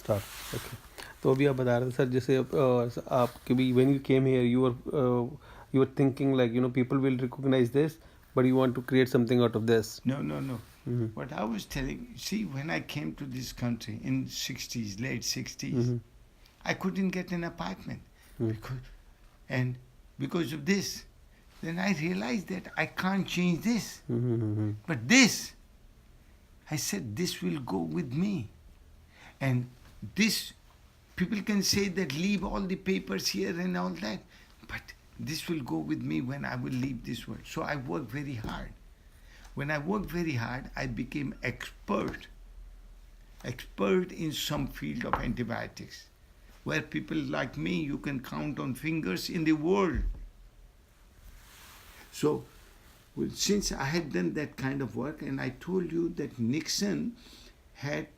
start. Okay. तो अभी आप बता रहे थे सर जैसे आप कभी when you came here you were thinking like people will recognize this but you want to create something out of this. No, no, no. What I was telling, see, when I came to this country in 60s, late 60s, I couldn't get an apartment because, and because of this. Then I realized that I can't change this. But this, I said, this will go with me. And this, people can say that leave all the papers here and all that, but this will go with me when I will leave this world. So I worked very hard. When I worked very hard, I became expert in some field of antibiotics, where people like me, you can count on fingers in the world. So, since I had done that kind of work, and I told you that Nixon had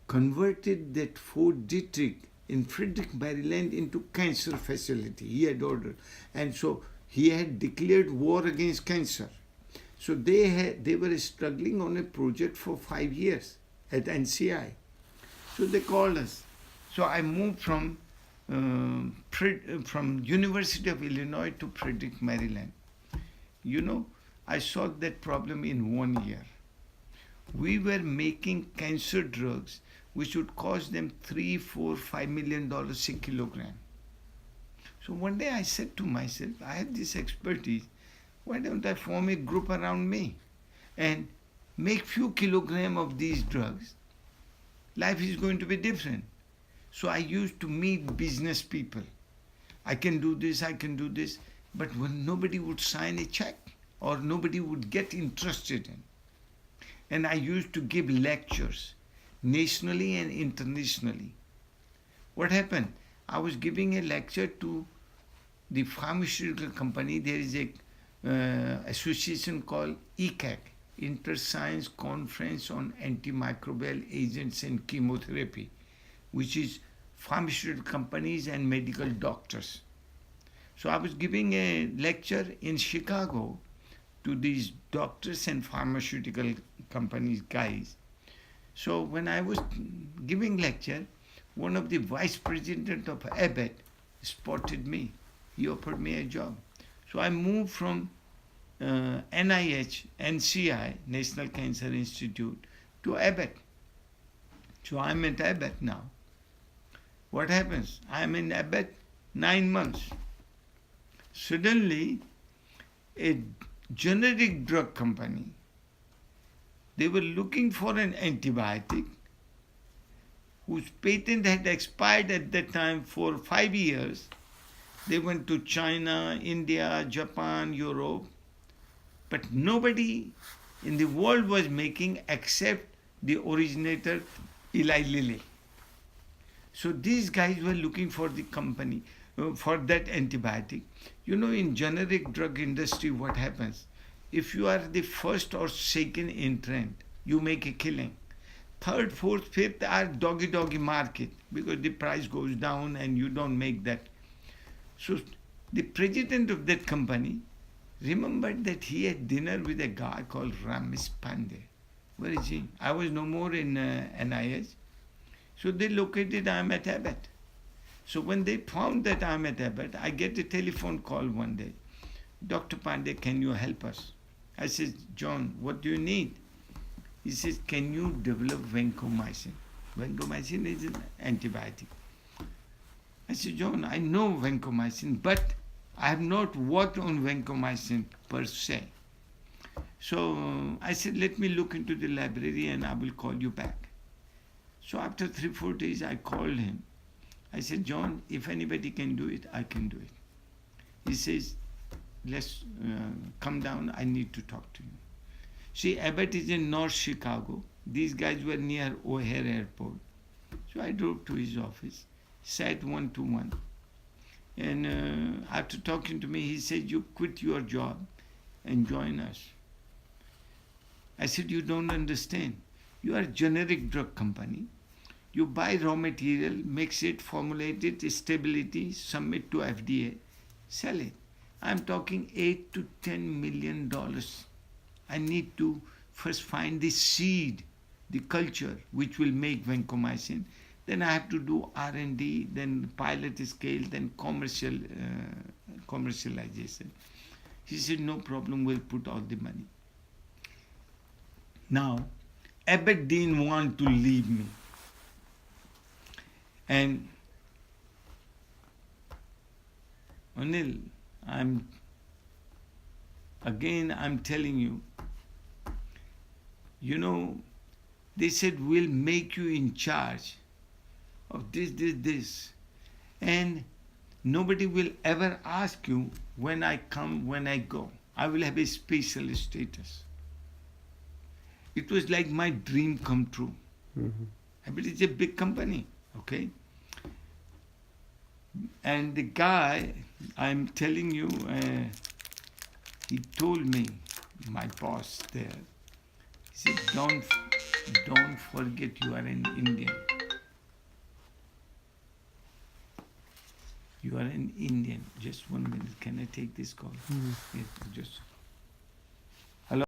converted that Fort Detrick in Frederick, Maryland into cancer facility. He had ordered. And so he had declared war against cancer. So they were struggling on a project for 5 years at NCI. So they called us. So I moved from University of Illinois to Frederick, Maryland. I solved that problem in 1 year. We were making cancer drugs which would cost them $3, $4, $5 million a kilogram. So one day I said to myself, I have this expertise, why don't I form a group around me and make few kilograms of these drugs? Life is going to be different. So I used to meet business people. I can do this, but when nobody would sign a check or nobody would get interested in. And I used to give lectures, nationally and internationally. What happened? I was giving a lecture to the pharmaceutical company. There is a association called ECAC, Inter-Science Conference on Antimicrobial Agents and Chemotherapy, which is pharmaceutical companies and medical doctors. So I was giving a lecture in Chicago to these doctors and pharmaceutical companies guys. So when I was giving lecture, one of the vice president of Abbott spotted me. He offered me a job. So I moved from NIH, NCI, National Cancer Institute, to Abbott. So I'm at Abbott now. What happens? I'm in Abbott 9 months. Suddenly, a generic drug company, they were looking for an antibiotic whose patent had expired at that time for 5 years. They went to China, India, Japan, Europe, but nobody in the world was making except the originator, Eli Lilly. So these guys were looking for the company, for that antibiotic. In generic drug industry, what happens? If you are the first or second entrant, you make a killing. Third, fourth, fifth are doggy market because the price goes down and you don't make that. So the president of that company remembered that he had dinner with a guy called Ramesh Pandey. Where is he? I was no more in NIH. So they located, I'm at Abbott. So when they found that I'm at Abbott, I get a telephone call one day. Dr. Pandey, can you help us? I said, John, what do you need? He says, can you develop vancomycin? Vancomycin is an antibiotic. I said, John, I know vancomycin, but I have not worked on vancomycin per se. So I said, let me look into the library and I will call you back. So after 3-4 days, I called him. I said, John, if anybody can do it, I can do it. He says, let's come down, I need to talk to you. See, Abbott is in North Chicago. These guys were near O'Hare Airport. So I drove to his office, sat 1-to-1. And after talking to me, he said, you quit your job and join us. I said, you don't understand. You are a generic drug company. You buy raw material, mix it, formulate it, stability, submit to FDA, sell it. I'm talking $8 to $10 million. I need to first find the seed the culture which will make vancomycin. Then I have to do R&D, then pilot scale, then commercialization. He said, no problem, we'll put all the money. Now, Abbott didn't want to leave me. And Anil, I'm telling you, they said, we'll make you in charge of this. And nobody will ever ask you when I come, when I go. I will have a special status. It was like my dream come true. But it's a big company, okay? And the guy, I'm telling you, he told me, my boss there, he said, don't forget you are an Indian. You are an Indian. Just 1 minute. Can I take this call? Yes, just.